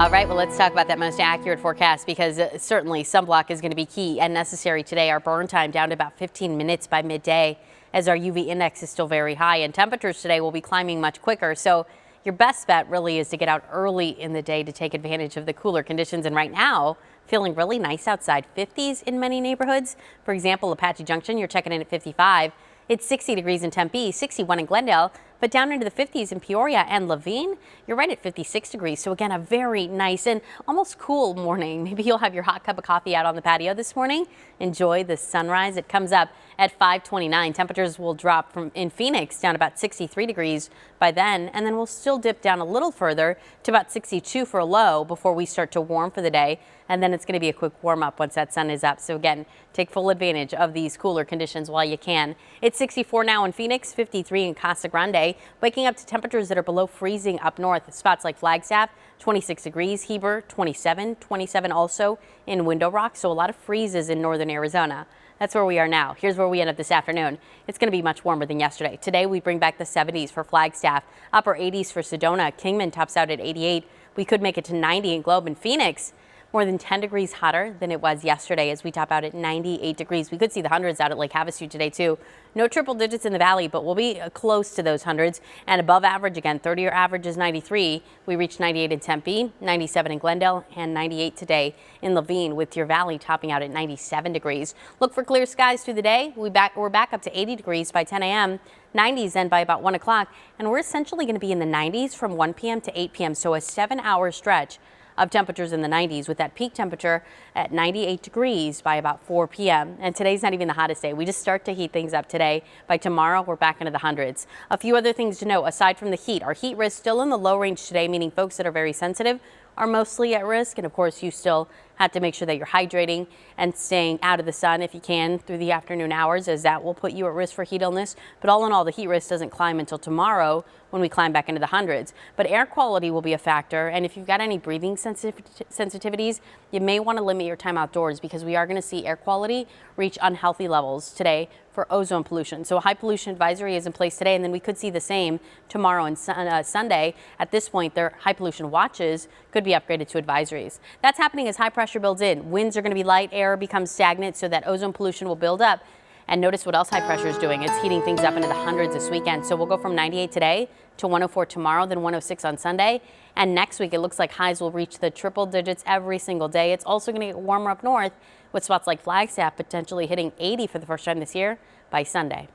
All right, well, let's talk about that most accurate forecast because certainly sunblock is going to be key and necessary today. Our burn time down to about 15 minutes by midday as our UV index is still very high and temperatures today will be climbing much quicker. So your best bet really is to get out early in the day to take advantage of the cooler conditions. And right now, feeling really nice outside, 50s in many neighborhoods. For example, Apache Junction, you're checking in at 55. It's 60 degrees in Tempe, 61 in Glendale, but down into the 50s in Peoria and Laveen, you're right at 56 degrees. So again, a very nice and almost cool morning. Maybe you'll have your hot cup of coffee out on the patio this morning. Enjoy the sunrise. It comes up at 5:29. Temperatures will drop from in Phoenix down about 63 degrees by then, and then we'll still dip down a little further to about 62 for a low before we start to warm for the day. And then it's going to be a quick warm up once that sun is up. So again, take full advantage of these cooler conditions while you can. It's 64 now in Phoenix, 53 in Casa Grande, waking up to temperatures that are below freezing up north. Spots like Flagstaff, 26 degrees, Heber, 27 also in Window Rock. So a lot of freezes in northern Arizona. That's where we are now. Here's where we end up this afternoon. It's going to be much warmer than yesterday. Today we bring back the 70s for Flagstaff, upper 80s for Sedona. Kingman tops out at 88. We could make it to 90 in Globe and Phoenix. More than 10 degrees hotter than it was yesterday as we top out at 98 degrees. We could see the hundreds out at Lake Havasu today too. No triple digits in the valley, but we'll be close to those hundreds and above average again. 30-year average is 93. We reached 98 in Tempe, 97 in Glendale, and 98 today in Laveen, with your valley topping out at 97 degrees. Look for clear skies through the day. We're back up to 80 degrees by 10 a.m. 90s then by about 1 o'clock, and we're essentially going to be in the 90s from 1 p.m. to 8 p.m. So a 7-hour stretch of temperatures in the 90s, with that peak temperature at 98 degrees by about 4 p.m. And today's not even the hottest day. We just start to heat things up today. By tomorrow, we're back into the hundreds. A few other things to note aside from the heat. Our heat risk still in the low range today, meaning folks that are very sensitive are mostly at risk. And of course, you still have to make sure that you're hydrating and staying out of the sun if you can through the afternoon hours, as that will put you at risk for heat illness. But all in all, the heat risk doesn't climb until tomorrow when we climb back into the hundreds. But air quality will be a factor. And if you've got any breathing sensitivities, you may want to limit your time outdoors, because we are going to see air quality reach unhealthy levels today for ozone pollution. So a high pollution advisory is in place today, and then we could see the same tomorrow and Sunday. At this point, their high pollution watches could be upgraded to advisories. That's happening as high pressure builds in. Winds are going to be light, air becomes stagnant, so that ozone pollution will build up. And notice what else high pressure is doing. It's heating things up into the hundreds this weekend. So we'll go from 98 today to 104 tomorrow, then 106 on Sunday. And next week, it looks like highs will reach the triple digits every single day. It's also going to get warmer up north, with spots like Flagstaff potentially hitting 80 for the first time this year by Sunday.